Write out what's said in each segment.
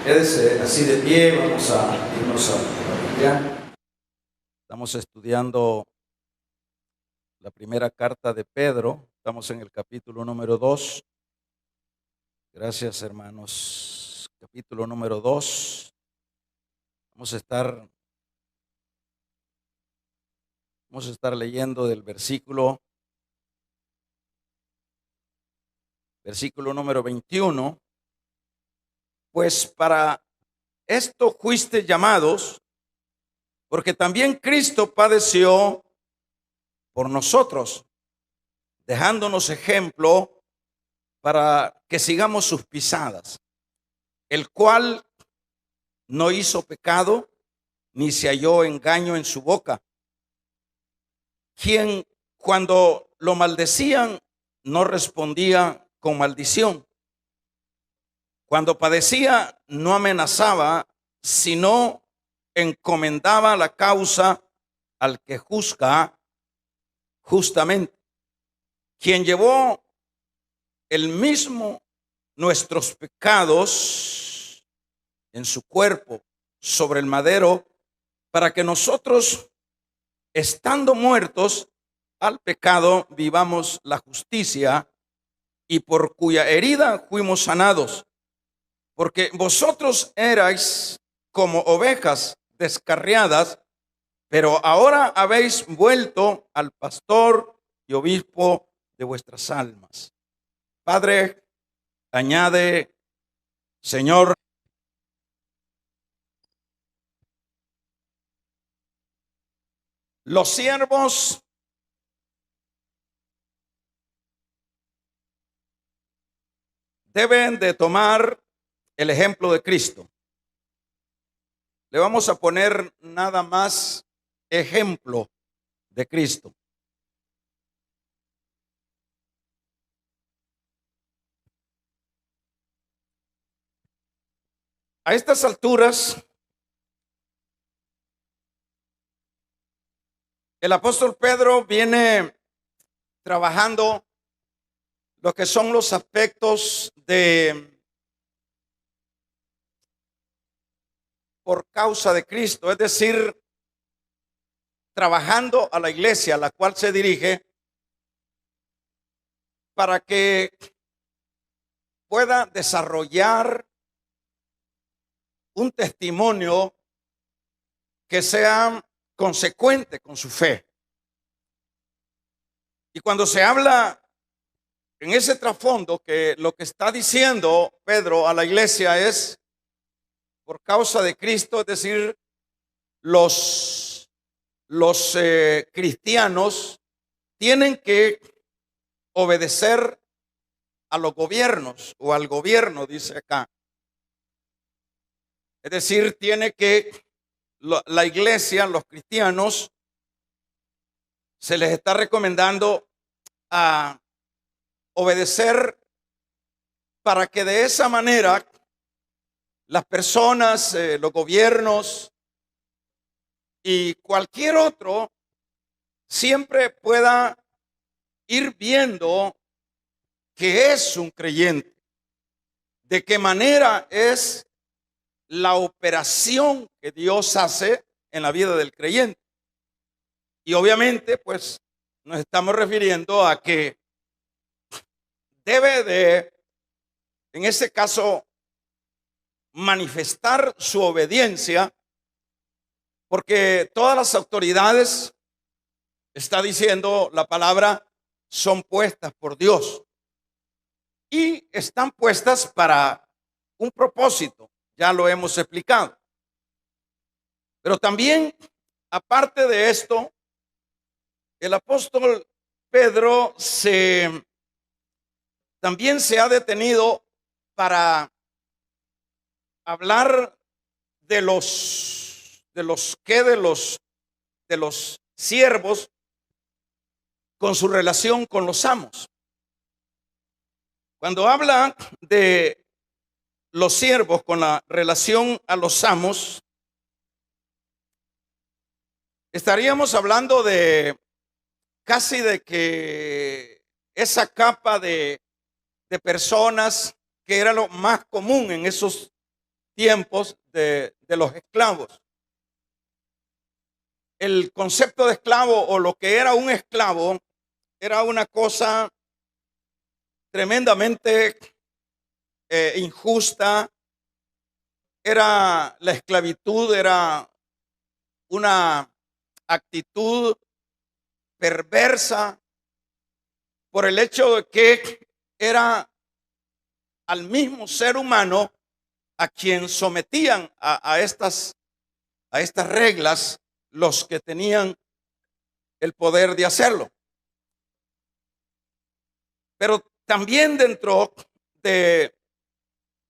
Quédese así de pie, vamos a irnos a la Biblia. Estamos estudiando la primera carta de Pedro, estamos en el capítulo número 2. Gracias, hermanos. Capítulo número 2. Vamos a estar leyendo del versículo número 21. Pues para esto fuiste llamados, porque también Cristo padeció por nosotros, dejándonos ejemplo para que sigamos sus pisadas, el cual no hizo pecado, ni se halló engaño en su boca, quien cuando lo maldecían no respondía con maldición, cuando padecía no amenazaba, sino encomendaba la causa al que juzga justamente, quien llevó el mismo nuestros pecados en su cuerpo sobre el madero, para que nosotros, estando muertos al pecado, vivamos la justicia, y por cuya herida fuimos sanados. Porque vosotros erais como ovejas descarriadas, pero ahora habéis vuelto al pastor y obispo de vuestras almas. Padre, añade, Señor, los siervos deben de tomar el ejemplo de Cristo. Le vamos a poner nada más ejemplo de Cristo. A estas alturas, el apóstol Pedro viene trabajando lo que son los aspectos de por causa de Cristo, es decir, trabajando a la iglesia a la cual se dirige para que pueda desarrollar un testimonio que sea consecuente con su fe. Y cuando se habla en ese trasfondo, que lo que está diciendo Pedro a la iglesia es por causa de Cristo, es decir, los cristianos tienen que obedecer a los gobiernos o al gobierno, dice acá. Es decir, tiene que la iglesia, los cristianos, se les está recomendando a obedecer para que de esa manera las personas, los gobiernos y cualquier otro siempre pueda ir viendo que es un creyente, de qué manera es la operación que Dios hace en la vida del creyente. Y obviamente, pues, nos estamos refiriendo a que debe de, en este caso, manifestar su obediencia, porque todas las autoridades, está diciendo la palabra, son puestas por Dios y están puestas para un propósito. Ya lo hemos explicado. Pero también, aparte de esto, el apóstol Pedro también se ha detenido para hablar de los siervos con su relación con los amos. Cuando habla de los siervos con la relación a los amos, estaríamos hablando de casi de que esa capa de personas que era lo más común en esos tiempos de los esclavos. El concepto de esclavo o lo que era un esclavo era una cosa tremendamente injusta. La esclavitud era una actitud perversa por el hecho de que era al mismo ser humano a quien sometían a estas reglas los que tenían el poder de hacerlo. Pero también dentro de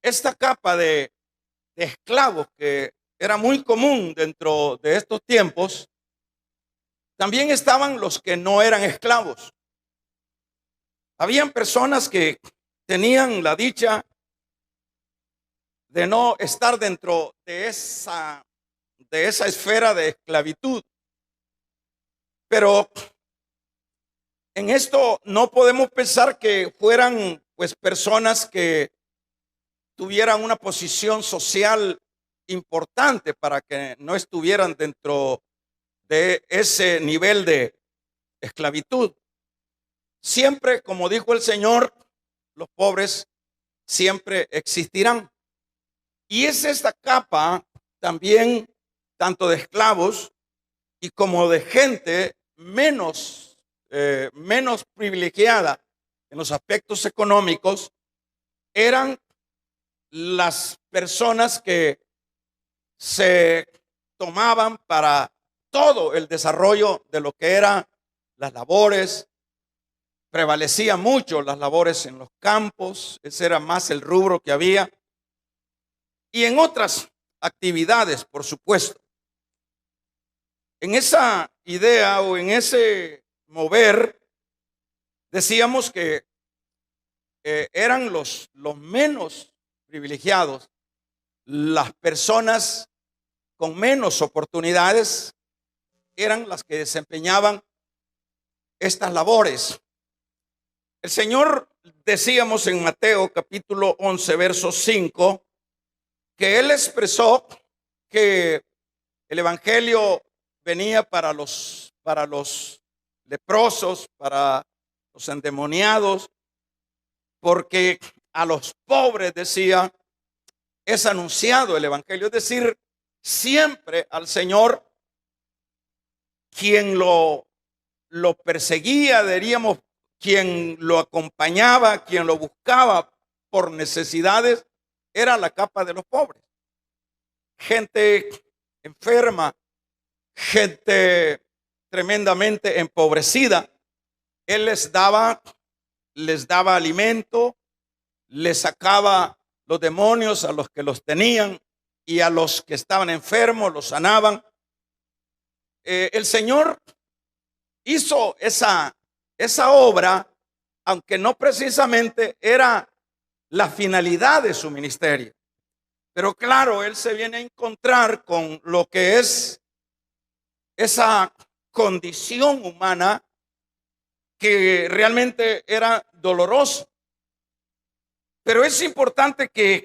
esta capa de esclavos que era muy común dentro de estos tiempos, también estaban los que no eran esclavos. Habían personas que tenían la dicha de no estar dentro de esa esfera de esclavitud. Pero en esto no podemos pensar que fueran pues personas que tuvieran una posición social importante para que no estuvieran dentro de ese nivel de esclavitud. Siempre, como dijo el Señor, los pobres siempre existirán. Y es esta capa también, tanto de esclavos y como de gente menos privilegiada en los aspectos económicos, eran las personas que se tomaban para todo el desarrollo de lo que eran las labores. Prevalecía mucho las labores en los campos, ese era más el rubro que había. Y en otras actividades, por supuesto. En esa idea o en ese mover, decíamos que eran los menos privilegiados, las personas con menos oportunidades eran las que desempeñaban estas labores. El Señor, decíamos en Mateo capítulo 11, verso 5, que Él expresó que el evangelio venía para los leprosos, para los endemoniados, porque a los pobres, decía, es anunciado el evangelio. Es decir, siempre al Señor, quien lo perseguía, diríamos, quien lo acompañaba, quien lo buscaba por necesidades, era la capa de los pobres. Gente enferma, gente tremendamente empobrecida. Él les daba alimento, les sacaba los demonios a los que los tenían y a los que estaban enfermos los sanaban. El Señor hizo esa obra, aunque no precisamente era la finalidad de su ministerio. Pero claro, Él se viene a encontrar con lo que es esa condición humana que realmente era dolorosa. Pero es importante que,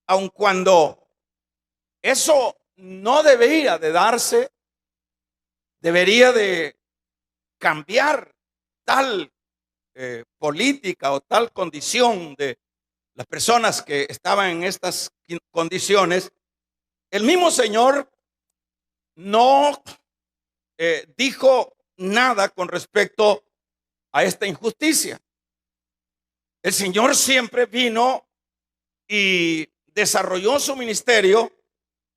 aun cuando eso no debería de darse, debería de cambiar tal política o tal condición de las personas que estaban en estas condiciones. El mismo Señor no dijo nada con respecto a esta injusticia. El Señor siempre vino y desarrolló su ministerio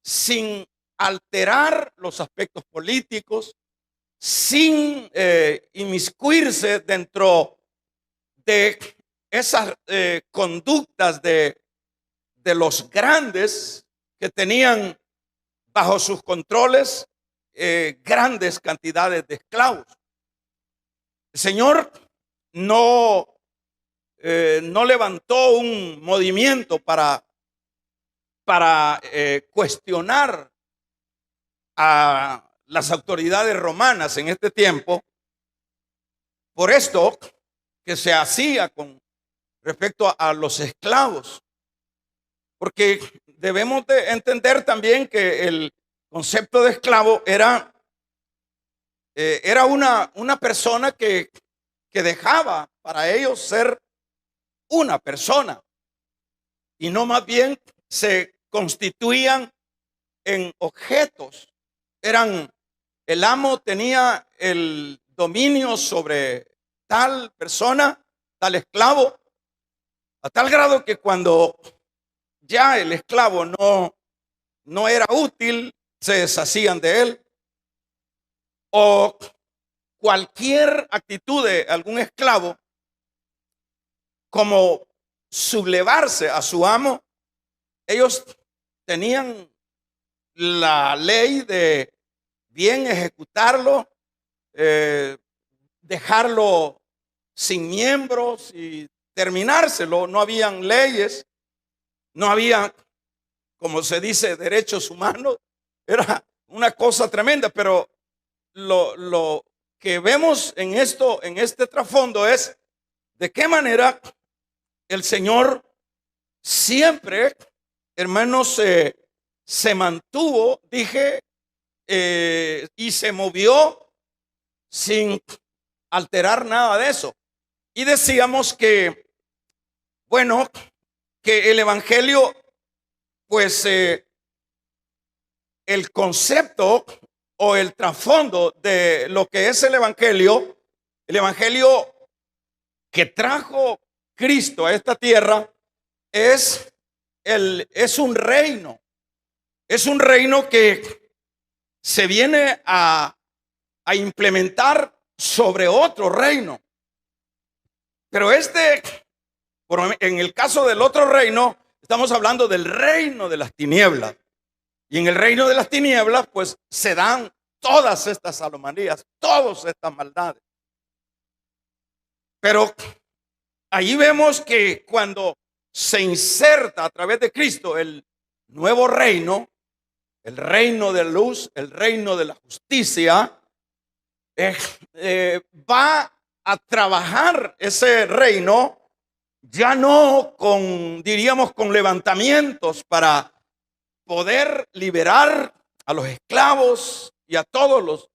sin alterar los aspectos políticos, sin inmiscuirse dentro de esas conductas de los grandes que tenían bajo sus controles grandes cantidades de esclavos. El Señor no levantó un movimiento para cuestionar a las autoridades romanas en este tiempo por esto que se hacía con respecto a los esclavos, porque debemos de entender también que el concepto de esclavo era una persona que dejaba para ellos ser una persona y no más bien se constituían en objetos. El amo tenía el dominio sobre tal persona, tal esclavo, a tal grado que cuando ya el esclavo no era útil, se deshacían de él. O cualquier actitud de algún esclavo, como sublevarse a su amo, ellos tenían la ley de bien ejecutarlo, dejarlo sin miembros y terminárselo. No habían leyes, no había, como se dice, derechos humanos. Era una cosa tremenda, pero lo que vemos en este trasfondo es de qué manera el Señor siempre, hermanos, se mantuvo, y se movió sin alterar nada de eso. Y decíamos que, bueno, que el evangelio, pues el concepto o el trasfondo de lo que es el evangelio que trajo Cristo a esta tierra es un reino. Es un reino que se viene a implementar sobre otro reino. Pero en el caso del otro reino, estamos hablando del reino de las tinieblas. Y en el reino de las tinieblas, pues se dan todas estas anomalías, todas estas maldades. Pero ahí vemos que cuando se inserta a través de Cristo el nuevo reino, el reino de luz, el reino de la justicia, va a trabajar ese reino ya no diríamos, con levantamientos para poder liberar a los esclavos y a todos los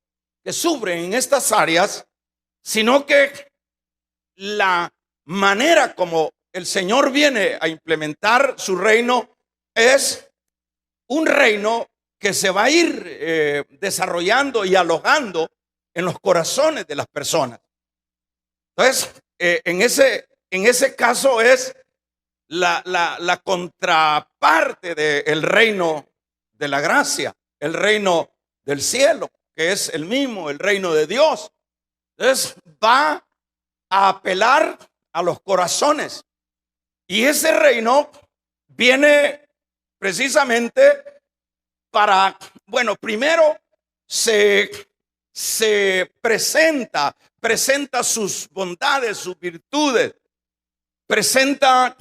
que sufren en estas áreas, sino que la manera como el Señor viene a implementar su reino es un reino que se va a ir desarrollando y alojando en los corazones de las personas. Entonces, en ese caso es la contraparte del reino de la gracia, el reino del cielo, que es el mismo, el reino de Dios. Entonces, va a apelar a los corazones. Y ese reino viene precisamente para, bueno, primero se presenta sus bondades, sus virtudes, presenta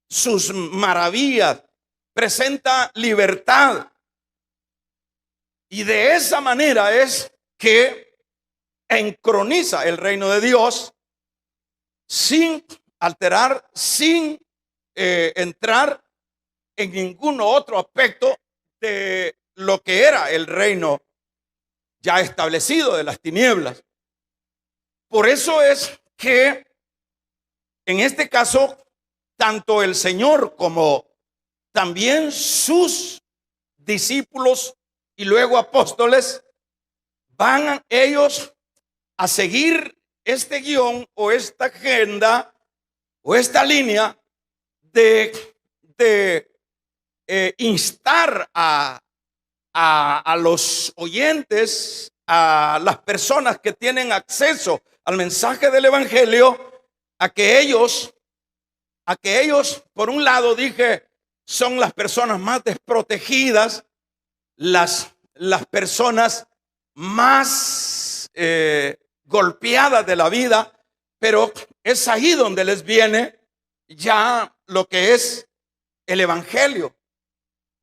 sus maravillas, presenta libertad. Y de esa manera es que encroniza el reino de Dios sin alterar, sin entrar en ningún otro aspecto de lo que era el reino ya establecido de las tinieblas. Por eso es que en este caso, tanto el Señor como también sus discípulos y luego apóstoles van ellos a seguir este guión o esta agenda o esta línea de instar a los oyentes, a las personas que tienen acceso al mensaje del evangelio, a que ellos, por un lado son las personas más desprotegidas, las personas más golpeadas de la vida, pero es ahí donde les viene ya lo que es el evangelio.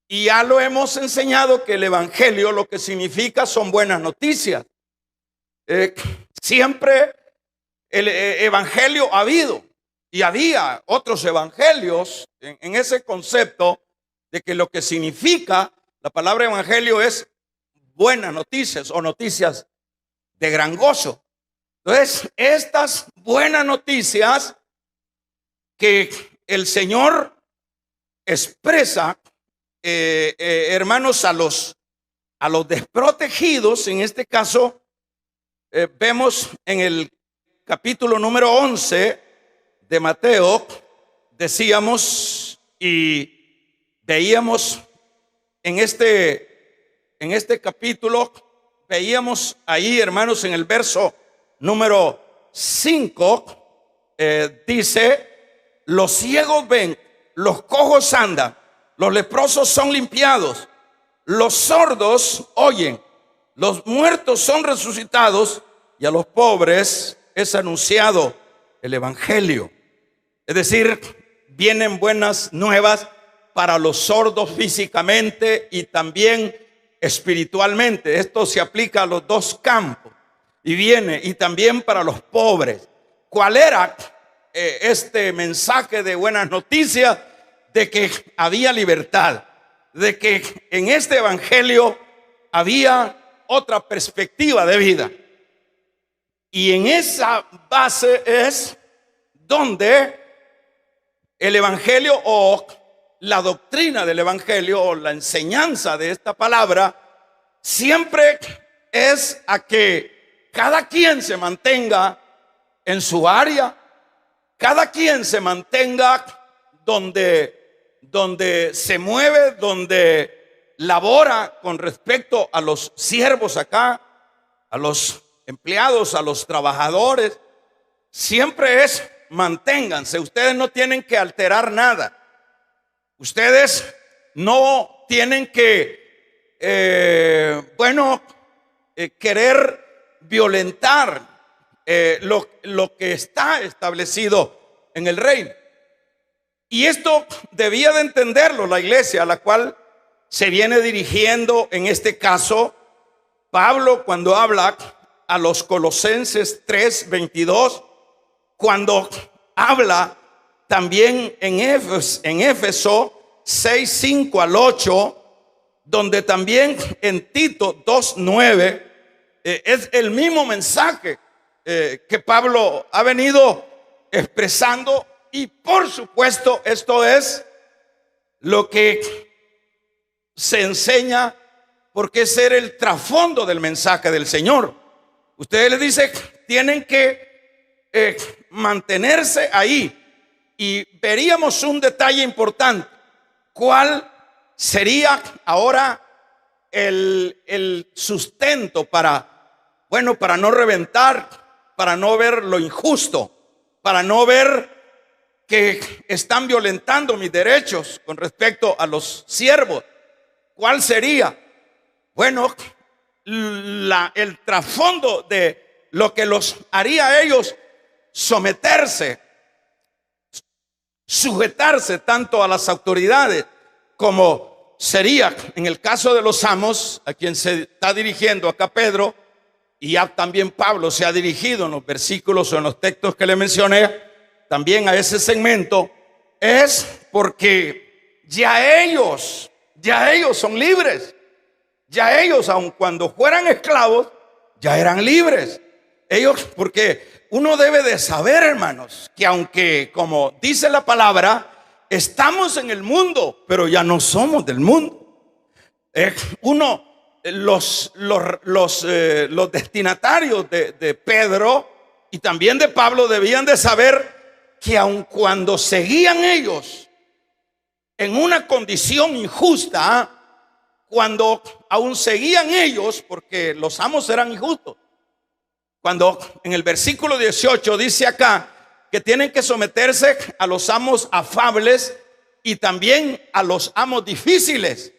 Y ya lo hemos enseñado que el evangelio lo que significa son buenas noticias. Siempre el evangelio ha habido y había otros evangelios en ese concepto, de que lo que significa la palabra evangelio es buenas noticias o noticias de gran gozo. Entonces, estas buenas noticias que el Señor expresa, hermanos, a los desprotegidos, en este caso, vemos en el capítulo número 11 de Mateo, decíamos y veíamos en este capítulo, veíamos ahí, hermanos, en el verso número 5, dice: los ciegos ven, los cojos andan, los leprosos son limpiados, los sordos oyen, los muertos son resucitados y a los pobres es anunciado el evangelio. Es decir, vienen buenas nuevas para los sordos físicamente y también espiritualmente. Esto se aplica a los dos campos y también para los pobres. ¿Cuál era este mensaje de buenas noticias? De que había libertad, de que en este evangelio había otra perspectiva de vida. Y en esa base es donde el evangelio o la doctrina del evangelio o la enseñanza de esta palabra siempre es a que cada quien se mantenga en su área, cada quien se mantenga donde se mueve, donde labora con respecto a los siervos acá, a los empleados, a los trabajadores. Siempre es: manténganse, ustedes no tienen que alterar nada. Ustedes no tienen que, querer violentar lo que está establecido en el reino. Y esto debía de entenderlo la iglesia a la cual se viene dirigiendo, en este caso, Pablo, cuando habla a los Colosenses 3:22, cuando habla también en Éfeso 6:5 al 8, donde también en Tito 2:9 es el mismo mensaje que Pablo ha venido expresando. Y por supuesto, esto es lo que se enseña, porque es ser el trasfondo del mensaje del Señor. Ustedes les dicen, tienen que mantenerse ahí. Y veríamos un detalle importante. ¿Cuál sería ahora el sustento para no reventar, para no ver lo injusto, para no ver que están violentando mis derechos con respecto a los siervos? ¿Cuál sería? Bueno, el trasfondo de lo que los haría a ellos someterse, sujetarse tanto a las autoridades como sería en el caso de los amos, a quien se está dirigiendo acá Pedro, y ya también Pablo se ha dirigido en los versículos o en los textos que le mencioné también a ese segmento, es porque ya ellos son libres. Ya ellos, aun cuando fueran esclavos, ya eran libres. Ellos, porque uno debe de saber, hermanos, que aunque, como dice la palabra, estamos en el mundo, pero ya no somos del mundo. Los destinatarios de Pedro y también de Pablo debían de saber que aun cuando seguían ellos en una condición injusta, cuando aún seguían ellos, porque los amos eran injustos, cuando en el versículo 18 dice acá que tienen que someterse a los amos afables y también a los amos difíciles.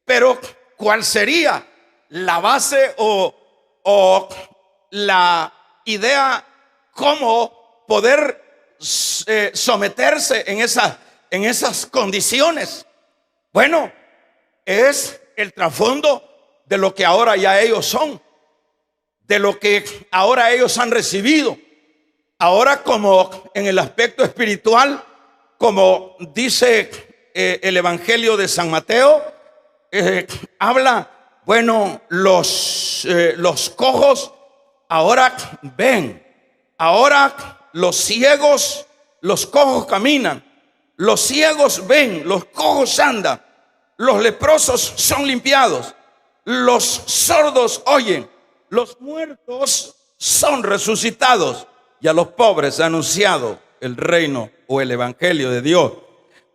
Pero ¿cuál sería la base o la idea cómo poder someterse en esas condiciones? Bueno, es el trasfondo de lo que ahora ya ellos son, de lo que ahora ellos han recibido. Ahora, como en el aspecto espiritual, como dice el Evangelio de San Mateo, habla, bueno, los cojos ahora ven, ahora los ciegos, los cojos caminan, los ciegos ven, los cojos andan, los leprosos son limpiados, los sordos oyen, los muertos son resucitados y a los pobres ha anunciado el reino o el evangelio de Dios.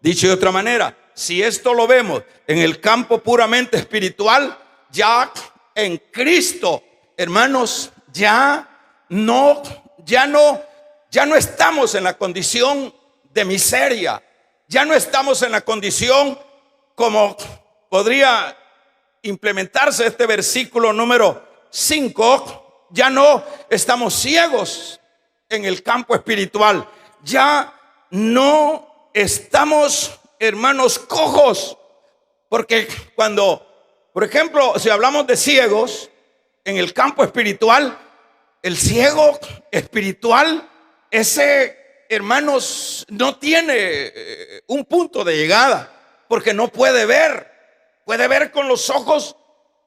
Dicho de otra manera, si esto lo vemos en el campo puramente espiritual, ya en Cristo, hermanos, ya no estamos en la condición de miseria, ya no estamos en la condición como podría implementarse este versículo número 5, ya no estamos ciegos en el campo espiritual, ya no estamos, hermanos, cojos, porque cuando, por ejemplo, si hablamos de ciegos en el campo espiritual, el ciego espiritual, ese, hermanos, no tiene un punto de llegada, porque no puede ver con los ojos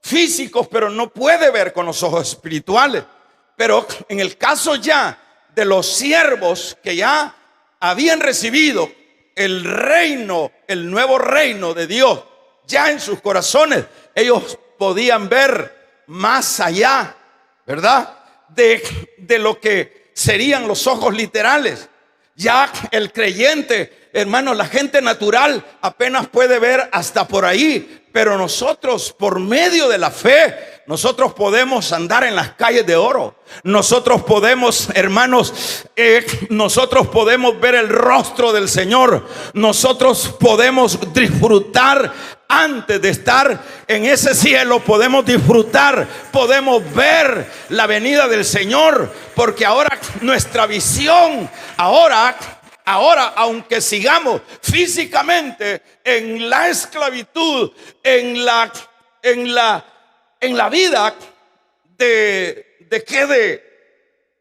físicos, pero no puede ver con los ojos espirituales. Pero en el caso ya de los siervos que ya habían recibido el reino, el nuevo reino de Dios, ya en sus corazones, ellos podían ver más allá, ¿verdad? De lo que serían los ojos literales. Ya el creyente, hermanos, la gente natural apenas puede ver hasta por ahí, pero nosotros, por medio de la fe, nosotros podemos andar en las calles de oro. Nosotros podemos, hermanos, nosotros podemos ver el rostro del Señor. Nosotros podemos disfrutar antes de estar en ese cielo. Podemos disfrutar, podemos ver la venida del Señor, porque ahora nuestra visión, ahora, aunque sigamos físicamente en la esclavitud, en la vida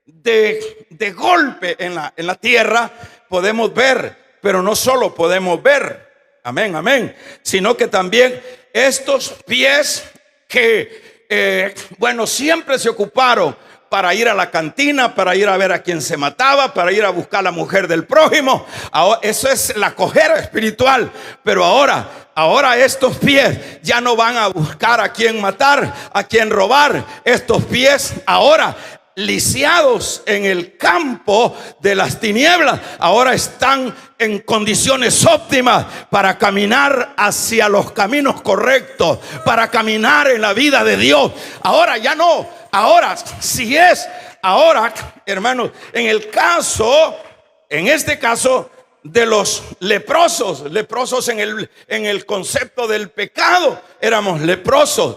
de golpe en la tierra, podemos ver, pero no solo podemos ver, amén, sino que también estos pies que, bueno, siempre se ocuparon para ir a la cantina, para ir a ver a quien se mataba, para ir a buscar a la mujer del prójimo. Ahora, eso es la cojera espiritual. Pero ahora estos pies ya no van a buscar a quien matar, a quien robar. Estos pies ahora, lisiados en el campo de las tinieblas, ahora están en condiciones óptimas para caminar hacia los caminos correctos, para caminar en la vida de Dios. Ahora ya no. Ahora, si es ahora, hermanos, en este caso de los leprosos en el concepto del pecado, éramos leprosos,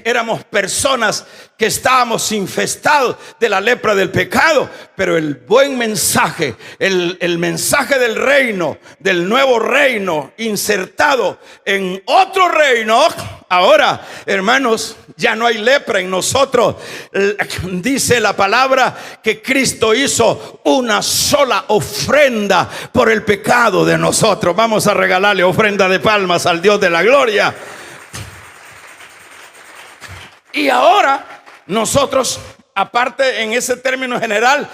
éramos personas que estábamos infestados de la lepra del pecado. Pero el buen mensaje, el mensaje del reino, del nuevo reino insertado en otro reino, ahora, hermanos, ya no hay lepra en nosotros. Dice la palabra que Cristo hizo una sola ofrenda por el pecado de nosotros. Vamos a regalarle ofrenda de palmas al Dios de la gloria. Y ahora nosotros, aparte, en ese término general,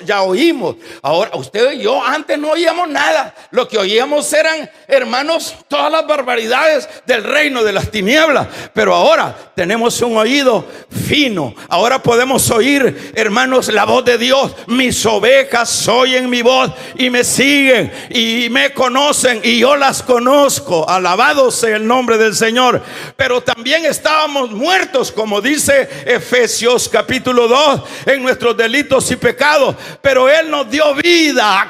ya oímos. Ahora, usted y yo antes no oíamos nada. Lo que oíamos eran, hermanos, todas las barbaridades del reino de las tinieblas. Pero ahora tenemos un oído fino. Ahora podemos oír, hermanos, la voz de Dios. Mis ovejas oyen mi voz y me siguen y me conocen y yo las conozco. Alabado sea el nombre del Señor. Pero también estábamos muertos, como dice Efesios capítulo 2, en nuestros delitos y pecados, pero Él nos dio vida.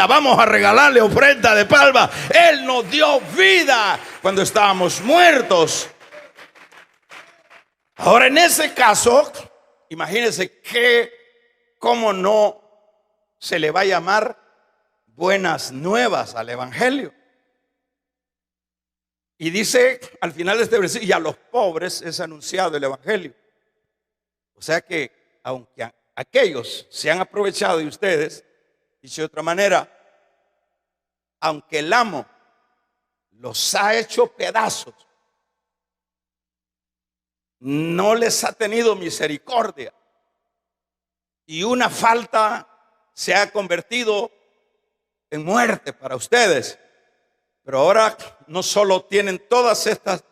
Vamos a regalarle ofrenda de palma. Él nos dio vida cuando estábamos muertos. Ahora, en ese caso, imagínense cómo no se le va a llamar buenas nuevas al evangelio. Y dice al final de este versículo: y a los pobres es anunciado el evangelio. O sea que, aunque aquellos se han aprovechado de ustedes, dicho de otra manera, aunque el amo los ha hecho pedazos, no les ha tenido misericordia y una falta se ha convertido en muerte para ustedes. Pero ahora no solo tienen todas estas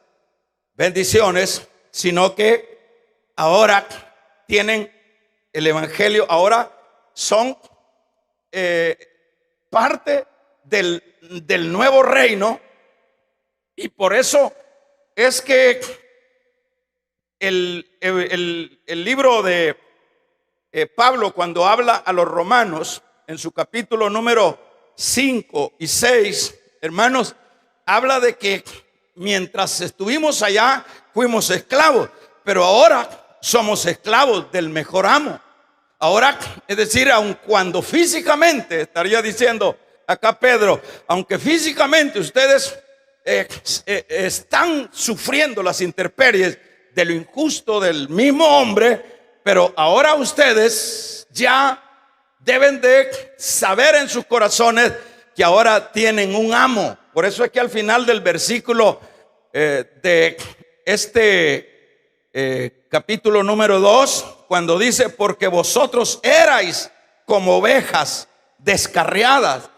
bendiciones, sino que ahora tienen el evangelio, ahora son parte del nuevo reino. Y por eso es que el libro de Pablo, cuando habla a los romanos en su capítulo número 5 y 6, hermanos, habla de que mientras estuvimos allá fuimos esclavos, pero ahora somos esclavos del mejor amo. Ahora, es decir, aun cuando físicamente, estaría diciendo acá Pedro, aunque físicamente ustedes están sufriendo las intemperies de lo injusto del mismo hombre, pero ahora ustedes ya deben de saber en sus corazones que ahora tienen un amo. Por eso es que al final del versículo de este capítulo número 2, cuando dice, porque vosotros erais como ovejas descarriadas,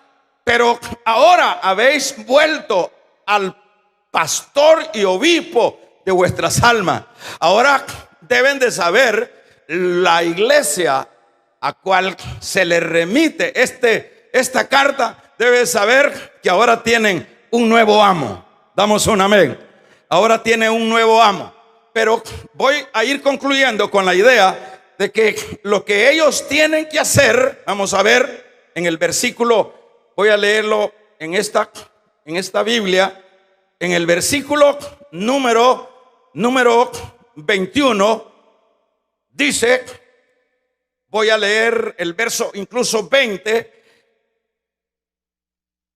pero ahora habéis vuelto al pastor y obispo de vuestras almas. Ahora deben de saber, la iglesia a cual se le remite esta carta debe saber que ahora tienen un nuevo amo. Damos un amén. Ahora tienen un nuevo amo. Pero voy a ir concluyendo con la idea de que lo que ellos tienen que hacer, vamos a ver en el versículo, voy a leerlo en esta Biblia, en el versículo número 21, dice, voy a leer el verso incluso 20,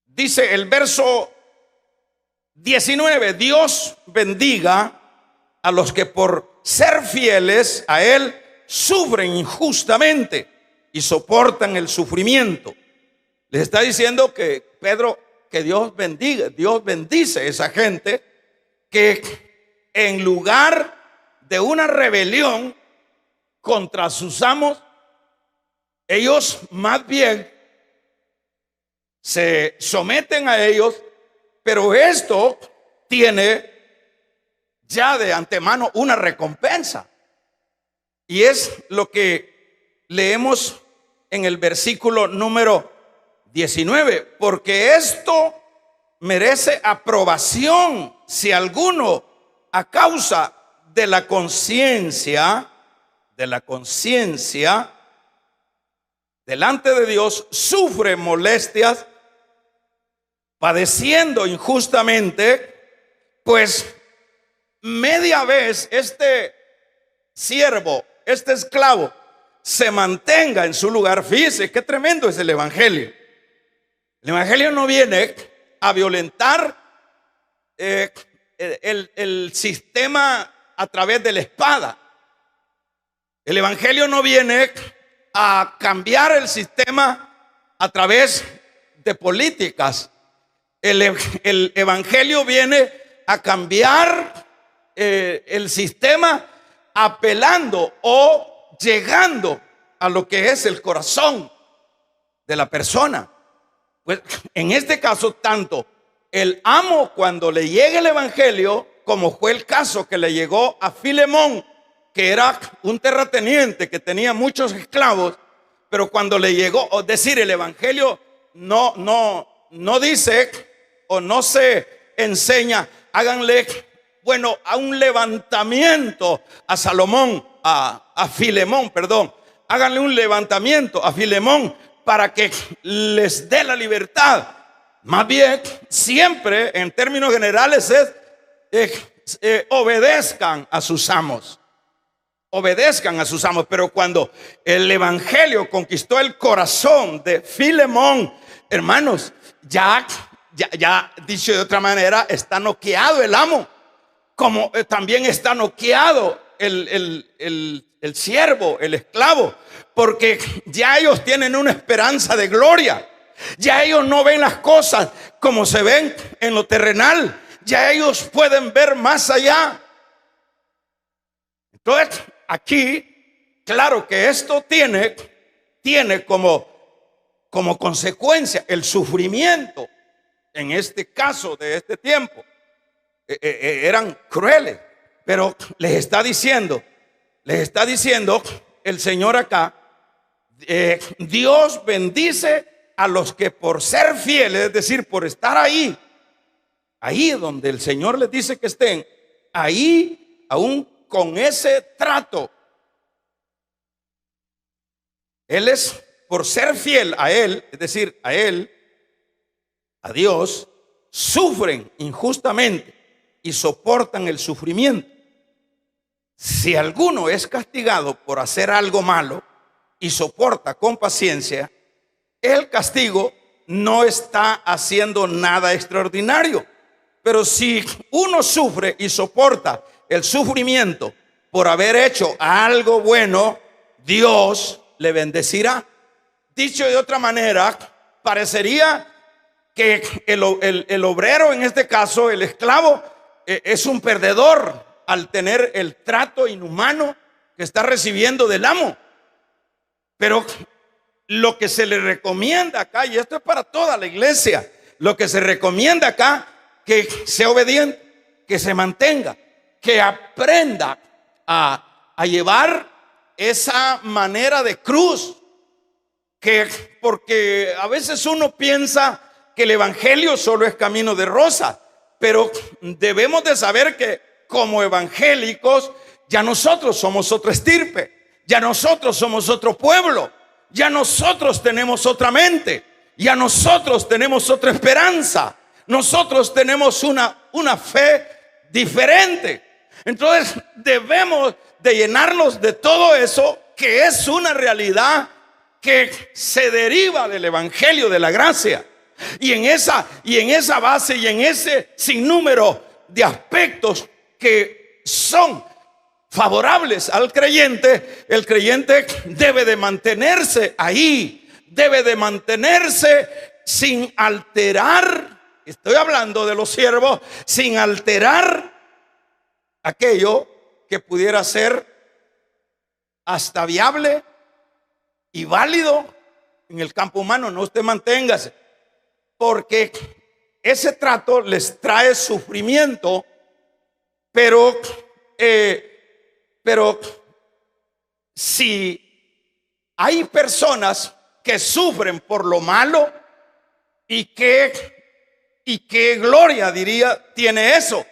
dice el verso 19, Dios bendiga a los que por ser fieles a Él sufren injustamente y soportan el sufrimiento. Les está diciendo que Pedro, que Dios bendiga, Dios bendice a esa gente que en lugar de una rebelión contra sus amos, ellos más bien se someten a ellos, pero esto tiene ya de antemano una recompensa. Y es lo que leemos en el versículo número 19, porque esto merece aprobación si alguno a causa de la conciencia delante de Dios sufre molestias, padeciendo injustamente, pues media vez este siervo, este esclavo, se mantenga en su lugar. Fíjese qué tremendo es el evangelio. El evangelio no viene a violentar el sistema a través de la espada. El evangelio no viene a cambiar el sistema a través de políticas. El evangelio viene a cambiar el sistema apelando o llegando a lo que es el corazón de la persona. Pues en este caso, tanto el amo, cuando le llegue el evangelio, como fue el caso que le llegó a Filemón, que era un terrateniente que tenía muchos esclavos, pero cuando le llegó, es decir, el evangelio no dice o no se enseña, háganle, bueno, a un levantamiento a Salomón, a Filemón, perdón, háganle un levantamiento a Filemón para que les dé la libertad. Más bien, siempre en términos generales es obedezcan a sus amos. Obedezcan a sus amos. Pero cuando el evangelio conquistó el corazón de Filemón, hermanos, ya dicho de otra manera, está noqueado el amo, como también está noqueado el siervo, el esclavo, porque ya ellos tienen una esperanza de gloria. Ya ellos no ven las cosas como se ven en lo terrenal. Ya ellos pueden ver más allá. Entonces, aquí, claro que esto tiene como consecuencia el sufrimiento. En este caso de este tiempo, eran crueles, pero les está diciendo el Señor acá, Dios bendice a los que por ser fieles, es decir, por estar ahí donde el Señor les dice que estén, ahí aún con ese trato, Él es por ser fiel a Él, es decir, a Él, a Dios, sufren injustamente y soportan el sufrimiento. Si alguno es castigado por hacer algo malo y soporta con paciencia, el castigo no está haciendo nada extraordinario. Pero si uno sufre y soporta el sufrimiento por haber hecho algo bueno, Dios le bendecirá. Dicho de otra manera, parecería que el obrero, en este caso el esclavo, es un perdedor al tener el trato inhumano que está recibiendo del amo. Pero lo que se le recomienda acá, y esto es para toda la iglesia, lo que se recomienda acá, que sea obediente, que se mantenga, que aprenda a llevar esa manera de cruz, porque a veces uno piensa que el evangelio solo es camino de rosa, pero debemos de saber que como evangélicos ya nosotros somos otra estirpe, ya nosotros somos otro pueblo, ya nosotros tenemos otra mente, ya nosotros tenemos otra esperanza, nosotros tenemos una fe diferente. Entonces debemos de llenarnos de todo eso que es una realidad que se deriva del evangelio de la gracia. Y en esa base y en ese sinnúmero de aspectos que son favorables al creyente, el creyente debe de mantenerse ahí, debe de mantenerse sin alterar, estoy hablando de los siervos, sin alterar aquello que pudiera ser hasta viable y válido en el campo humano. No, usted manténgase, porque ese trato les trae sufrimiento, pero si hay personas que sufren por lo malo, y qué gloria, diría, tiene eso.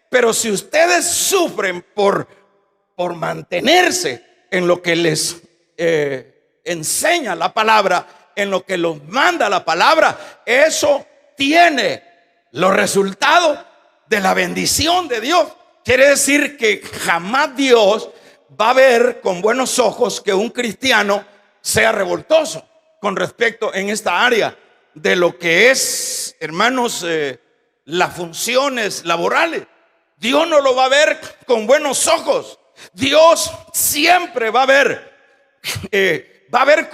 Pero si ustedes sufren por mantenerse en lo que les enseña la palabra, en lo que los manda la palabra, eso tiene los resultados de la bendición de Dios. Quiere decir que jamás Dios va a ver con buenos ojos que un cristiano sea revoltoso con respecto en esta área de lo que es, hermanos, las funciones laborales. Dios no lo va a ver con buenos ojos. Dios siempre va a ver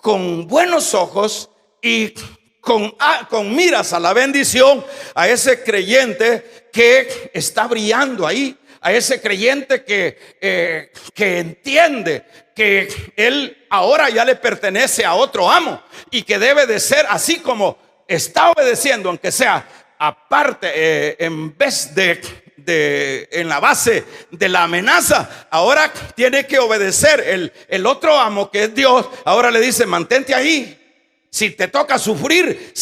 con buenos ojos y con miras a la bendición a ese creyente que está brillando ahí, a ese creyente que entiende que él ahora ya le pertenece a otro amo y que debe de ser así como está obedeciendo, aunque sea aparte, en vez de en la base de la amenaza, ahora tiene que obedecer el otro amo que es Dios. Ahora le dice: mantente ahí. Si te toca sufrir,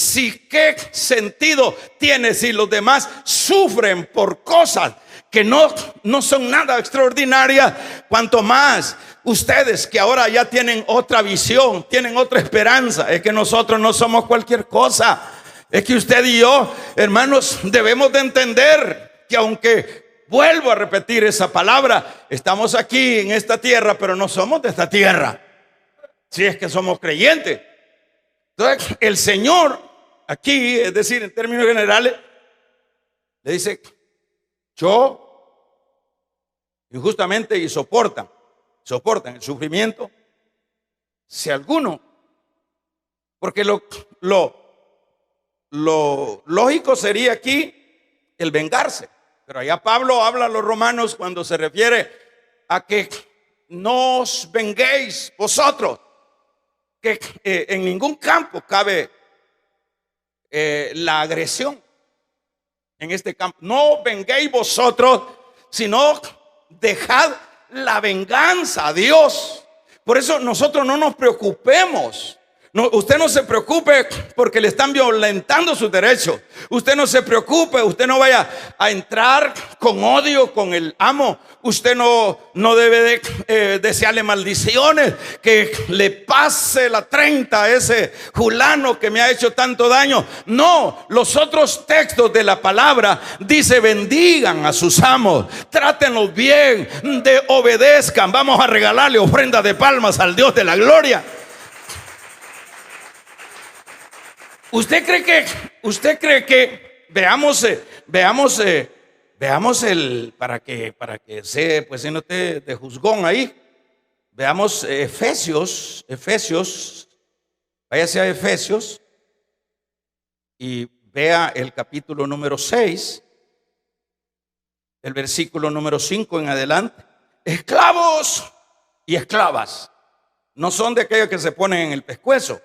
¿qué sentido tiene si los demás sufren por cosas que no son nada extraordinarias? Cuanto más ustedes, que ahora ya tienen otra visión, tienen otra esperanza. Es que nosotros no somos cualquier cosa. Es que usted y yo, hermanos, debemos de entender que, aunque vuelvo a repetir esa palabra, estamos aquí en esta tierra, pero no somos de esta tierra, si es que somos creyentes. Entonces el Señor aquí, es decir, en términos generales, le dice: yo injustamente, y soportan el sufrimiento. Si alguno Porque lo lógico sería aquí el vengarse. Pero allá Pablo habla a los romanos cuando se refiere a que no os venguéis vosotros, que en ningún campo cabe la agresión. En este campo, no venguéis vosotros, sino dejad la venganza a Dios. Por eso nosotros no nos preocupemos. No, usted no se preocupe porque le están violentando sus derechos. Usted no se preocupe, usted no vaya a entrar con odio con el amo. Usted no debe de desearle maldiciones, que le pase la 30 a ese fulano que me ha hecho tanto daño. No, los otros textos de la palabra dice: bendigan a sus amos, trátenlos bien, obedezcan. Vamos a regalarle ofrenda de palmas al Dios de la gloria. ¿Usted cree que veamos el para que se pues si no esté de juzgón ahí? Veamos Efesios, váyase a Efesios y vea el capítulo número 6, el versículo número 5 en adelante. Esclavos y esclavas no son de aquellos que se ponen en el pescuezo.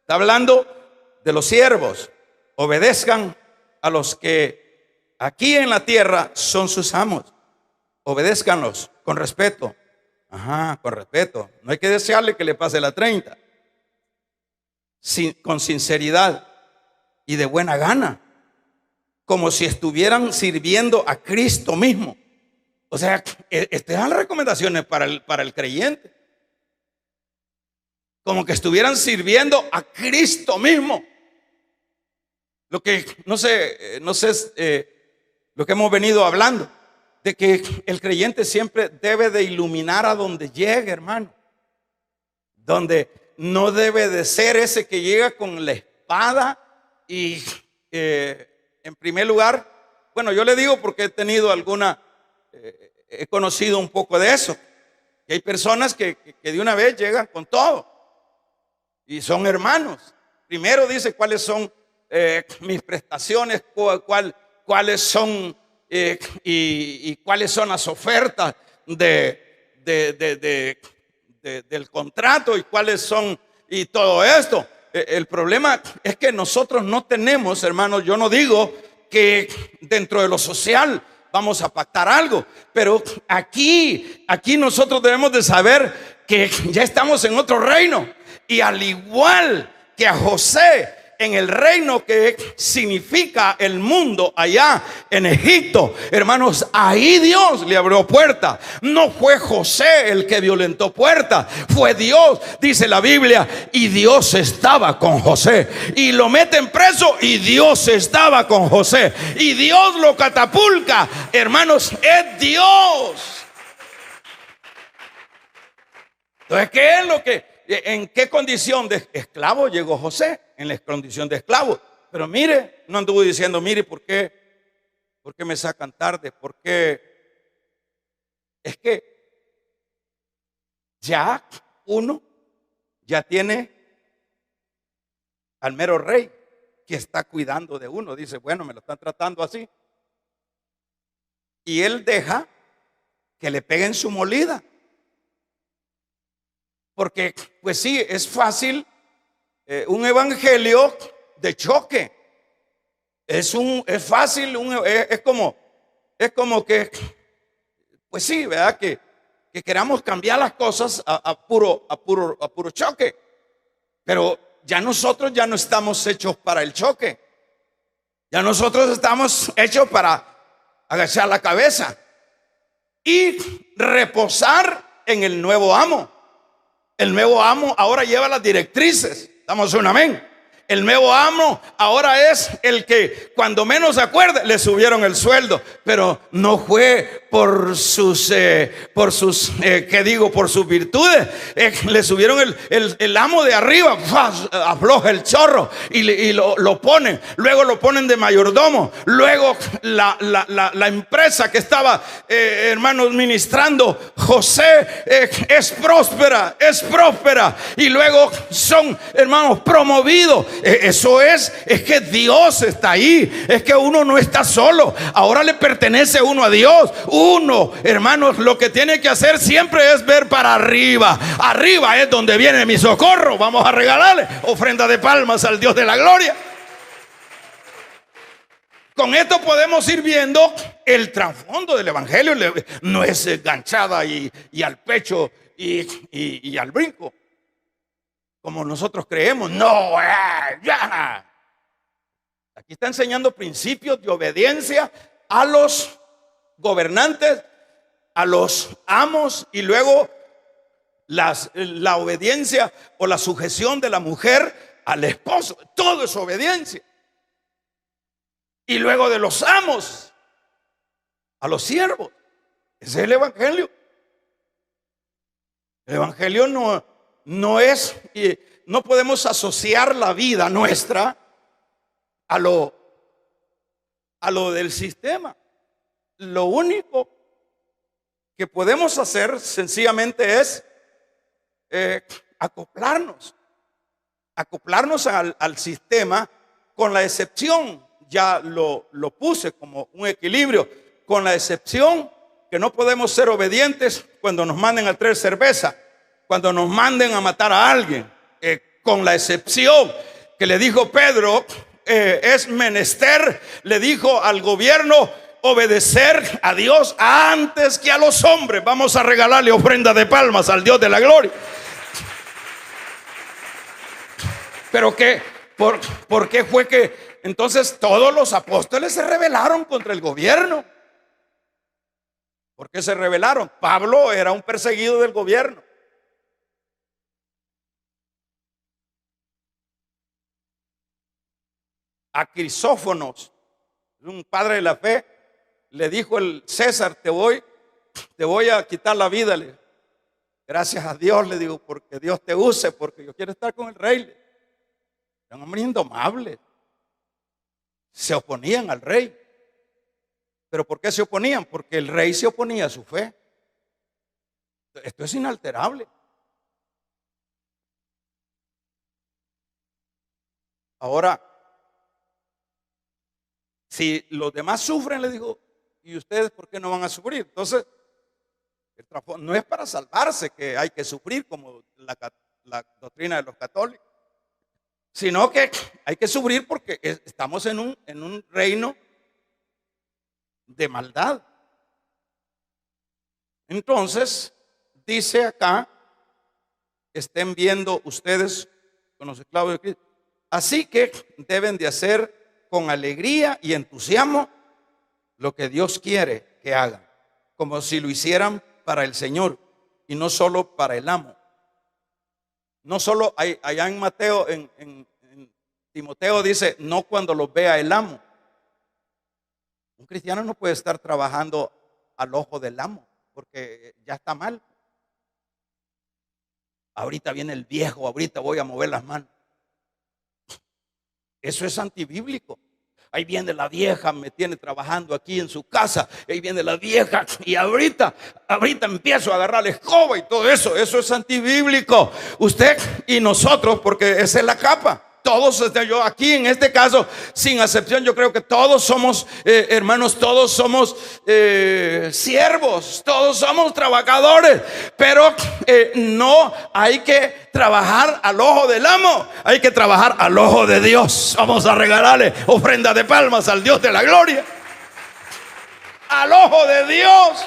Está hablando de los siervos. Obedezcan a los que aquí en la tierra son sus amos. Obedézcanlos con respeto. Con respeto. No hay que desearle que le pase la 30. Con sinceridad y de buena gana, como si estuvieran sirviendo a Cristo mismo. O sea, estas son las recomendaciones para el creyente. Como que estuvieran sirviendo a Cristo mismo. Lo que no sé lo que hemos venido hablando, de que el creyente siempre debe de iluminar a donde llegue, hermano. Donde no debe de ser ese que llega con la espada y en primer lugar, bueno, yo le digo porque he tenido he conocido un poco de eso. Que hay personas que de una vez llegan con todo y son hermanos. Primero dice cuáles son mis prestaciones, cuáles son y cuáles son las ofertas del contrato y cuáles son y todo esto. El problema es que nosotros no tenemos, hermanos, yo no digo que dentro de lo social vamos a pactar algo, pero aquí nosotros debemos de saber que ya estamos en otro reino, y al igual que a José en el reino que significa el mundo allá en Egipto, hermanos, ahí Dios le abrió puertas. No fue José el que violentó puertas, fue Dios. Dice la Biblia, y Dios estaba con José, y lo meten preso y Dios estaba con José, y Dios lo catapulta. Hermanos, es Dios. Entonces, ¿qué es lo que? ¿En qué condición de esclavo llegó José? En la condición de esclavo. Pero mire, no anduvo diciendo: mire, ¿por qué me sacan tarde? Porque es que uno ya tiene al mero rey que está cuidando de uno. Dice: bueno, me lo están tratando así. Y él deja que le peguen su molida. Porque, pues sí, es fácil un evangelio de choque. Es fácil, es como que, pues sí, ¿verdad? Que queramos cambiar las cosas a puro choque. Pero nosotros ya no estamos hechos para el choque. Ya nosotros estamos hechos para agachar la cabeza y reposar en el nuevo amo. El nuevo amo ahora lleva las directrices. Damos un amén. El nuevo amo ahora es el que cuando menos se acuerde le subieron el sueldo, pero no fue por sus por sus virtudes. Le subieron el amo de arriba, afloja el chorro y lo ponen. Luego lo ponen de mayordomo. Luego la empresa que estaba, hermanos, ministrando José, es próspera. Y luego son, hermanos, promovidos. Eso es que Dios está ahí. Es que uno no está solo. Ahora le pertenece uno a Dios. Uno, hermanos, lo que tiene que hacer siempre es ver para arriba. Arriba es donde viene mi socorro. Vamos a regalarle ofrenda de palmas al Dios de la gloria. Con esto podemos ir viendo el trasfondo del evangelio. No es ganchada y al pecho y al brinco, como nosotros creemos. No, ya. Aquí está enseñando principios de obediencia a los gobernantes, a los amos, y luego la obediencia o la sujeción de la mujer al esposo. Todo es obediencia. Y luego de los amos a los siervos. Ese es el evangelio. El evangelio no es, no podemos asociar la vida nuestra a lo del sistema. Lo único que podemos hacer sencillamente es acoplarnos al sistema, con la excepción, ya lo puse como un equilibrio, con la excepción que no podemos ser obedientes cuando nos manden a traer cerveza, cuando nos manden a matar a alguien, con la excepción que le dijo Pedro, es menester, le dijo al gobierno, obedecer a Dios antes que a los hombres. Vamos a regalarle ofrenda de palmas al Dios de la gloria. Pero ¿por qué fue que entonces todos los apóstoles se rebelaron contra el gobierno? ¿Por qué se rebelaron? Pablo era un perseguido del gobierno. A Crisófonos, un padre de la fe, le dijo el César, te voy a quitar la vida. Gracias a Dios, le digo, porque Dios te use, porque yo quiero estar con el rey. Era un hombre indomable. Se oponían al rey. ¿Pero por qué se oponían? Porque el rey se oponía a su fe. Esto es inalterable. Ahora, si los demás sufren, le digo, ¿y ustedes por qué no van a sufrir? Entonces, no es para salvarse que hay que sufrir como la doctrina de los católicos, sino que hay que sufrir porque estamos en un reino de maldad. Entonces, dice acá, estén viendo ustedes con los esclavos de Cristo. Así que deben de hacer con alegría y entusiasmo lo que Dios quiere que hagan, como si lo hicieran para el Señor y no solo para el amo. No solo allá en Mateo, en Timoteo dice, no cuando los vea el amo. Un cristiano no puede estar trabajando al ojo del amo, porque ya está mal. Ahorita viene el viejo, ahorita voy a mover las manos. Eso es antibíblico. Ahí viene la vieja, me tiene trabajando aquí en su casa. Ahí viene la vieja y ahorita empiezo a agarrar la escoba y todo eso. Eso es antibíblico. Usted y nosotros, porque esa es la capa. Todos, yo aquí en este caso, sin excepción, yo creo que todos somos, hermanos, todos somos siervos, todos somos trabajadores, pero no hay que trabajar al ojo del amo, hay que trabajar al ojo de Dios. Vamos a regalarle ofrenda de palmas al Dios de la gloria, al ojo de Dios,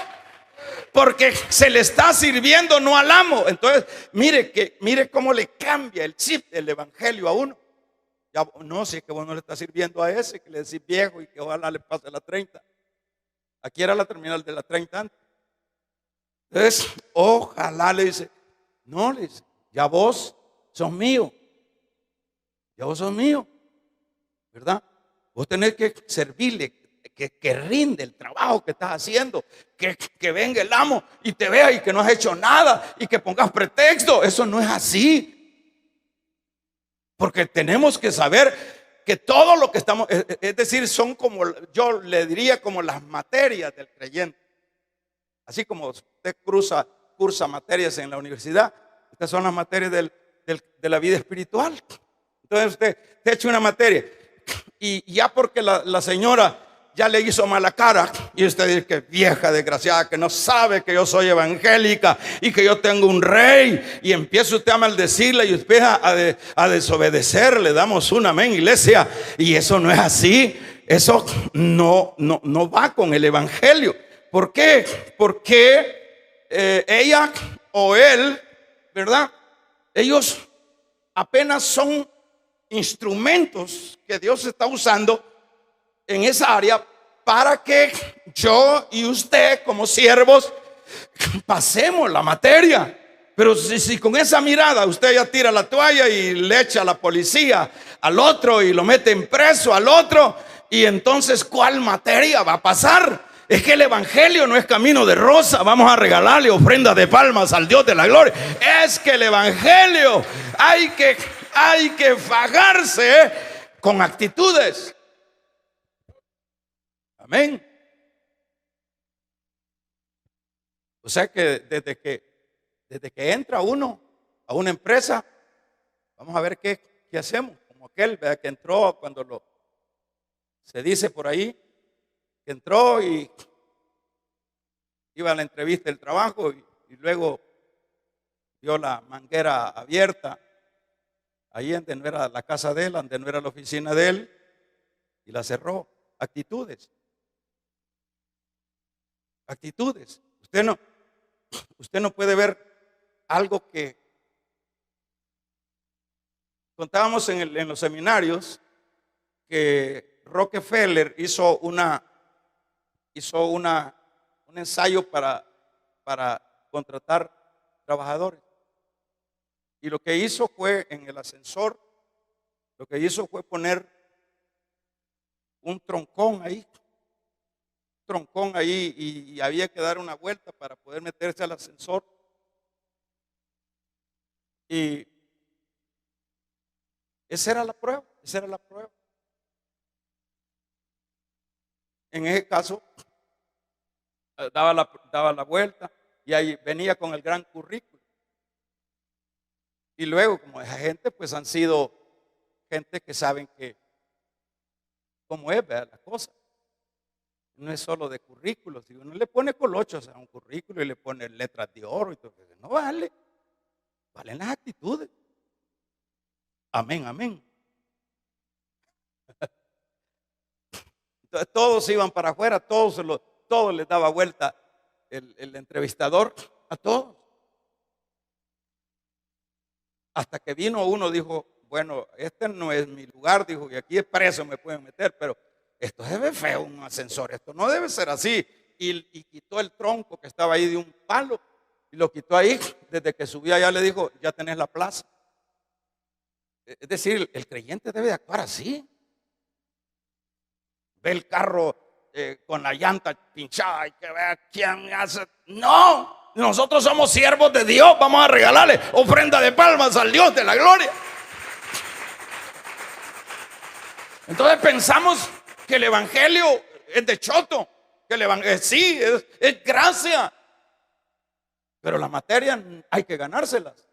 porque se le está sirviendo, no al amo. Entonces, mire cómo le cambia el chip del evangelio a uno. Ya, no, si es que vos no le estás sirviendo a ese, que le decís viejo y que ojalá le pase la 30. Aquí era la terminal de la 30 antes. Entonces, ojalá, le dice, no, le dice, ya vos sos mío. ya vos sos mío, ¿verdad? Vos tenés que servirle, que rinde el trabajo que estás haciendo, que venga el amo y te vea y que no has hecho nada y que pongas pretexto. Eso no es así. Porque tenemos que saber que todo lo que estamos, es decir, son como, yo le diría como las materias del creyente. Así como usted cursa materias en la universidad, estas son las materias de la vida espiritual. Entonces usted echa una materia y ya porque la señora ya le hizo mala cara y usted dice que vieja desgraciada que no sabe que yo soy evangélica y que yo tengo un rey, y empieza usted a maldecirle y empieza a desobedecer. Le damos un amén, iglesia, y eso no es así. Eso no va con el evangelio. ¿Por qué? Porque ella o él, ¿verdad? Ellos apenas son instrumentos que Dios está usando en esa área para que yo y usted como siervos pasemos la materia. Pero si con esa mirada usted ya tira la toalla y le echa a la policía al otro y lo mete en preso al otro, y entonces ¿cuál materia va a pasar? Es que el evangelio no es camino de rosa. Vamos a regalarle ofrenda de palmas al Dios de la gloria. Es que el evangelio hay que fajarse con actitudes. Amén. O sea que desde que entra uno a una empresa, vamos a ver qué hacemos. Como aquel, ¿verdad?, que entró cuando se dice por ahí que entró y iba a la entrevista del trabajo y luego vio la manguera abierta ahí donde no era la casa de él, donde no era la oficina de él, y la cerró. Actitudes. Usted no puede ver algo que contábamos en los seminarios, que Rockefeller hizo un ensayo para contratar trabajadores. Y lo que hizo fue en el ascensor, lo que hizo fue poner un troncón ahí, y había que dar una vuelta para poder meterse al ascensor. Y esa era la prueba. En ese caso, daba la vuelta y ahí venía con el gran currículo. Y luego, como esa gente, pues han sido gente que saben cómo es, ¿verdad?, la cosa. No es solo de currículos. Si uno le pone colochos a un currículo y le pone letras de oro y todo, no vale. Valen las actitudes. Amén. Entonces, todos iban para afuera, todos les daba vuelta el entrevistador a todos. Hasta que vino uno, dijo, bueno, este no es mi lugar, dijo, y aquí es preso, me pueden meter, pero esto se ve feo, un ascensor, esto no debe ser así. Y quitó el tronco que estaba ahí de un palo y lo quitó ahí. Desde que subía allá le dijo, ya tenés la plaza. Es decir, el creyente debe de actuar así. Ve el carro con la llanta pinchada y que vea quién hace. No, nosotros somos siervos de Dios, vamos a regalarle ofrenda de palmas al Dios de la gloria. Entonces pensamos que el evangelio es de choto, que el evangelio sí, es gracia, pero la materia hay que ganárselas.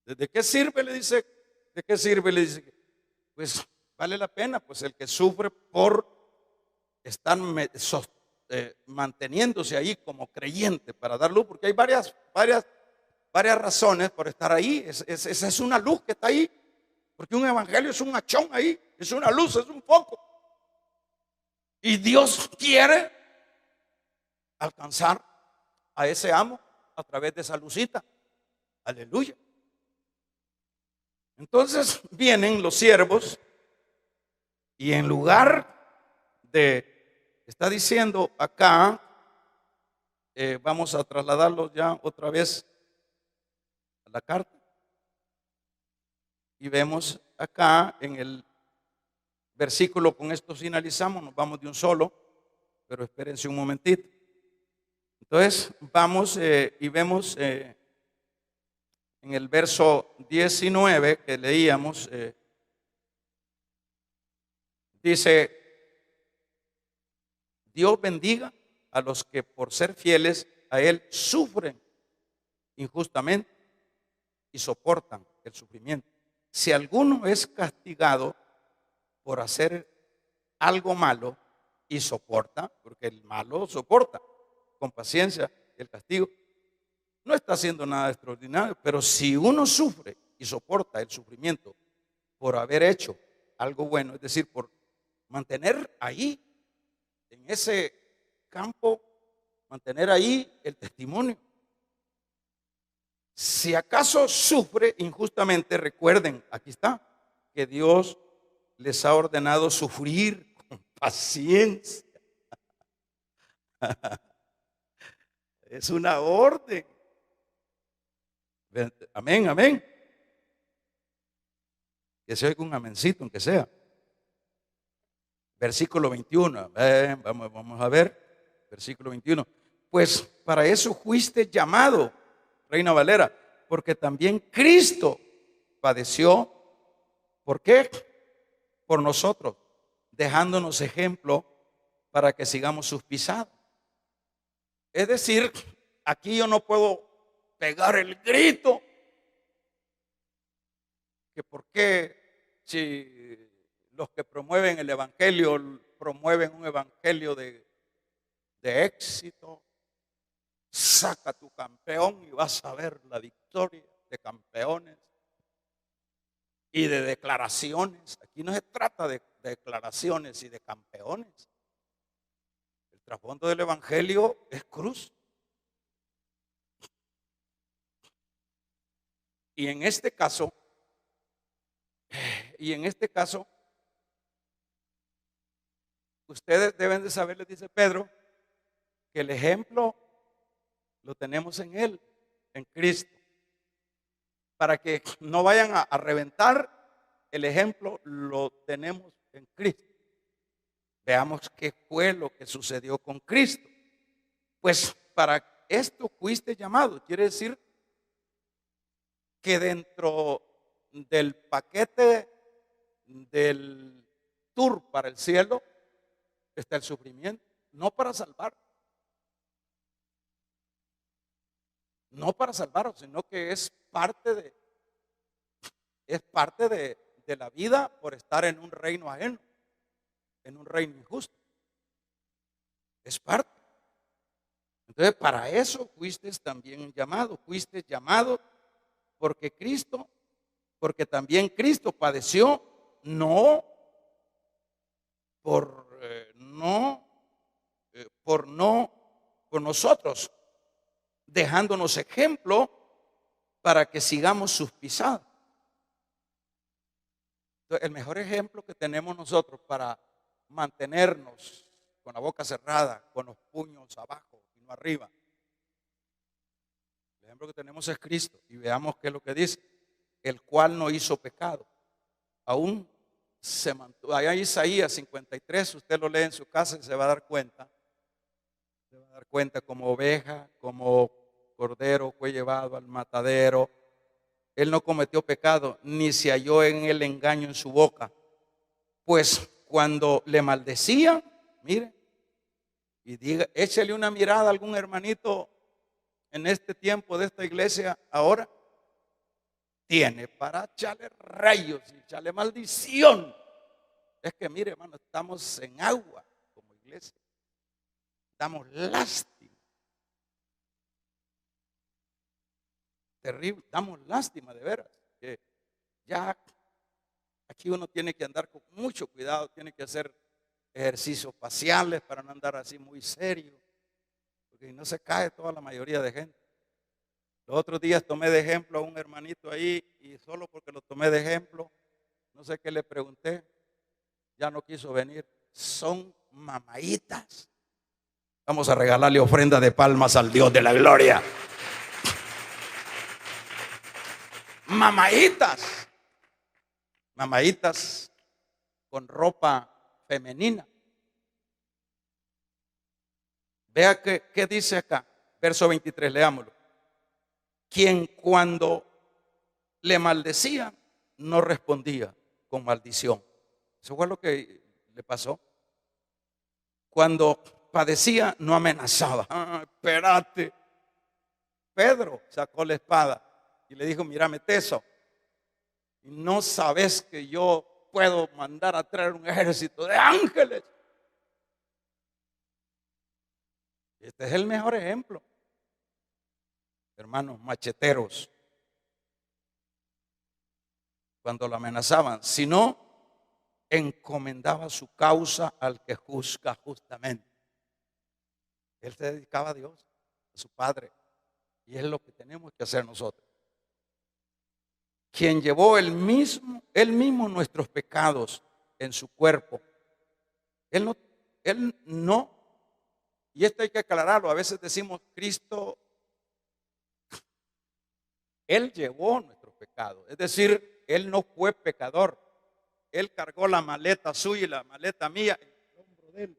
¿De qué sirve? Le dice. ¿De qué sirve? Le dice. Pues vale la pena, pues el que sufre por estar manteniéndose ahí como creyente para dar luz, porque hay varias razones por estar ahí. Esa es una luz que está ahí, porque un evangelio es un hachón ahí, es una luz, es un foco. Y Dios quiere alcanzar a ese amo a través de esa lucita. Aleluya. Entonces vienen los siervos y en lugar de, está diciendo acá, vamos a trasladarlo ya otra vez a la carta. y vemos acá en el versículo, con esto finalizamos, nos vamos de un solo, pero espérense un momentito. Entonces vamos y vemos en el verso 19 que leíamos, dice: Dios bendiga a los que por ser fieles a Él sufren injustamente y soportan el sufrimiento. Si alguno es castigado por hacer algo malo y soporta, porque el malo soporta con paciencia el castigo, no está haciendo nada extraordinario. Pero si uno sufre y soporta el sufrimiento por haber hecho algo bueno, es decir, por mantener ahí, en ese campo, mantener ahí el testimonio. Si acaso sufre injustamente, recuerden, aquí está, que Dios les ha ordenado sufrir con paciencia. Es una orden. Amén, amén. Que se oiga un amencito, aunque sea. Versículo 21. Vamos a ver. Versículo 21. Pues para eso fuiste llamado, Reina Valera, porque también Cristo padeció. ¿Por qué? Por nosotros, dejándonos ejemplo para que sigamos sus pisadas. Es decir, aquí yo no puedo pegar el grito que por qué, si los que promueven el evangelio promueven un evangelio de éxito, saca tu campeón y vas a ver la victoria de campeones y de declaraciones. Aquí no se trata de declaraciones y de campeones. El trasfondo del evangelio es cruz. Y en este caso, ustedes deben de saber, les dice Pedro, que el ejemplo lo tenemos en Él, en Cristo. Para que no vayan a reventar, el ejemplo lo tenemos en Cristo. Veamos qué fue lo que sucedió con Cristo. Pues para esto fuiste llamado. Quiere decir que dentro del paquete del tour para el cielo está el sufrimiento, no para salvar. No para salvaros, sino que es parte de la vida por estar en un reino ajeno, en un reino injusto. Es parte. Entonces, para eso fuiste también llamado. Fuiste llamado porque también Cristo padeció, no por nosotros, dejándonos ejemplo para que sigamos sus pisadas. Entonces, el mejor ejemplo que tenemos nosotros para mantenernos con la boca cerrada, con los puños abajo y no arriba, el ejemplo que tenemos es Cristo. Y veamos qué es lo que dice: el cual no hizo pecado, aún se mantuvo. Allá en Isaías 53, usted lo lee en su casa y se va a dar cuenta. Se va a dar cuenta, como oveja, como cordero fue llevado al matadero. Él no cometió pecado, ni se halló en el engaño en su boca. Pues cuando le maldecía, mire, y diga, échale una mirada a algún hermanito en este tiempo de esta iglesia ahora, tiene para echarle rayos y echarle maldición. Es que mire, hermano, estamos en agua como iglesia. Damos lástima. Terrible, damos lástima de veras. Que ya aquí uno tiene que andar con mucho cuidado, tiene que hacer ejercicios faciales para no andar así muy serio, porque no se cae toda la mayoría de gente. Los otros días tomé de ejemplo a un hermanito ahí, y solo porque lo tomé de ejemplo, no sé qué le pregunté, ya no quiso venir. Son mamaitas. Vamos a regalarle ofrenda de palmas al Dios de la gloria. Mamaitas. mamaditas con ropa femenina. Vea qué dice acá, verso 23, leámoslo. Quien cuando le maldecía no respondía con maldición. Eso fue lo que le pasó. Cuando padecía no amenazaba. Espérate. Pedro sacó la espada y le dijo, mírame teso, no sabes que yo puedo mandar a traer un ejército de ángeles. Este es el mejor ejemplo, hermanos macheteros, cuando lo amenazaban, si no, encomendaba su causa al que juzga justamente. Él se dedicaba a Dios, a su Padre, y es lo que tenemos que hacer nosotros. Quien llevó él mismo nuestros pecados en su cuerpo. Él no, y esto hay que aclararlo, a veces decimos Cristo, Él llevó nuestros pecados, es decir, Él no fue pecador, Él cargó la maleta suya y la maleta mía, el hombro de él.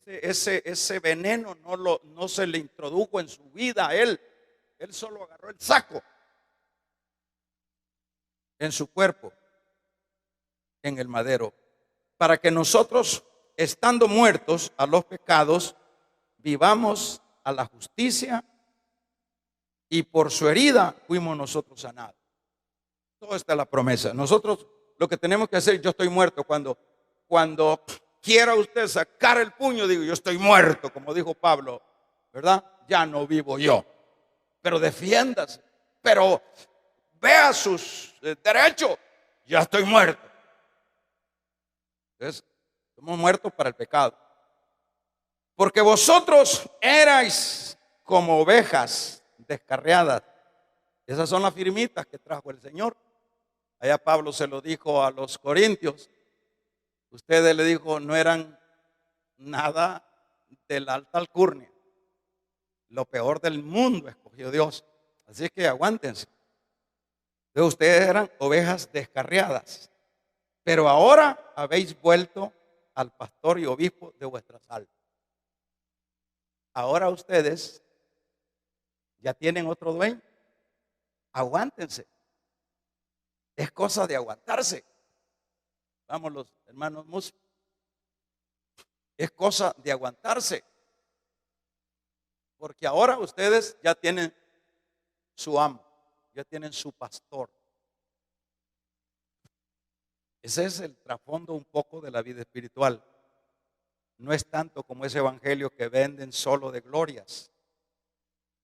Ese veneno no se le introdujo en su vida a Él solo agarró el saco en su cuerpo, en el madero, para que nosotros, estando muertos a los pecados, vivamos a la justicia, y por su herida fuimos nosotros sanados. Toda esta es la promesa. Nosotros lo que tenemos que hacer, yo estoy muerto, cuando quiera usted sacar el puño, digo, yo estoy muerto, como dijo Pablo, ¿verdad? Ya no vivo yo, pero defiéndase, pero vea sus derechos, ya estoy muerto. Entonces, somos muertos para el pecado. Porque vosotros erais como ovejas descarriadas. Esas son las firmitas que trajo el Señor. Allá Pablo se lo dijo a los corintios. Ustedes, le dijo, no eran nada de la alta alcurnia. Lo peor del mundo escogió Dios. Así que aguántense. Entonces, ustedes eran ovejas descarriadas, pero ahora habéis vuelto al pastor y obispo de vuestras almas. Ahora ustedes ya tienen otro dueño. Aguántense. Es cosa de aguantarse. Vamos, los hermanos músicos. Es cosa de aguantarse. Porque ahora ustedes ya tienen su amo, ya tienen su pastor. Ese es el trasfondo un poco de la vida espiritual. No es tanto como ese evangelio que venden solo de glorias.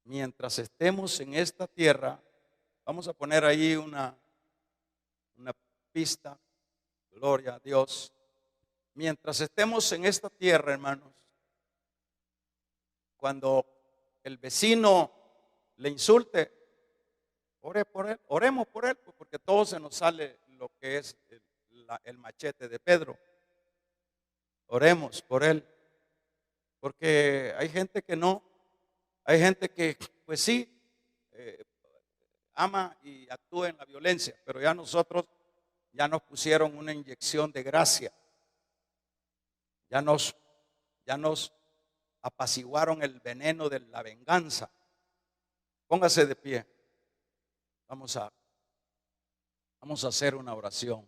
Mientras estemos en esta tierra, vamos a poner ahí una pista, gloria a Dios. Mientras estemos en esta tierra, hermanos, cuando el vecino le insulte, ore por él, oremos por él, porque todo se nos sale lo que es el machete de Pedro. Oremos por él, porque hay gente que no, hay gente que pues sí, ama y actúa en la violencia, pero ya nosotros, ya nos pusieron una inyección de gracia, ya nos apaciguaron el veneno de la venganza. Póngase de pie, vamos a hacer una oración.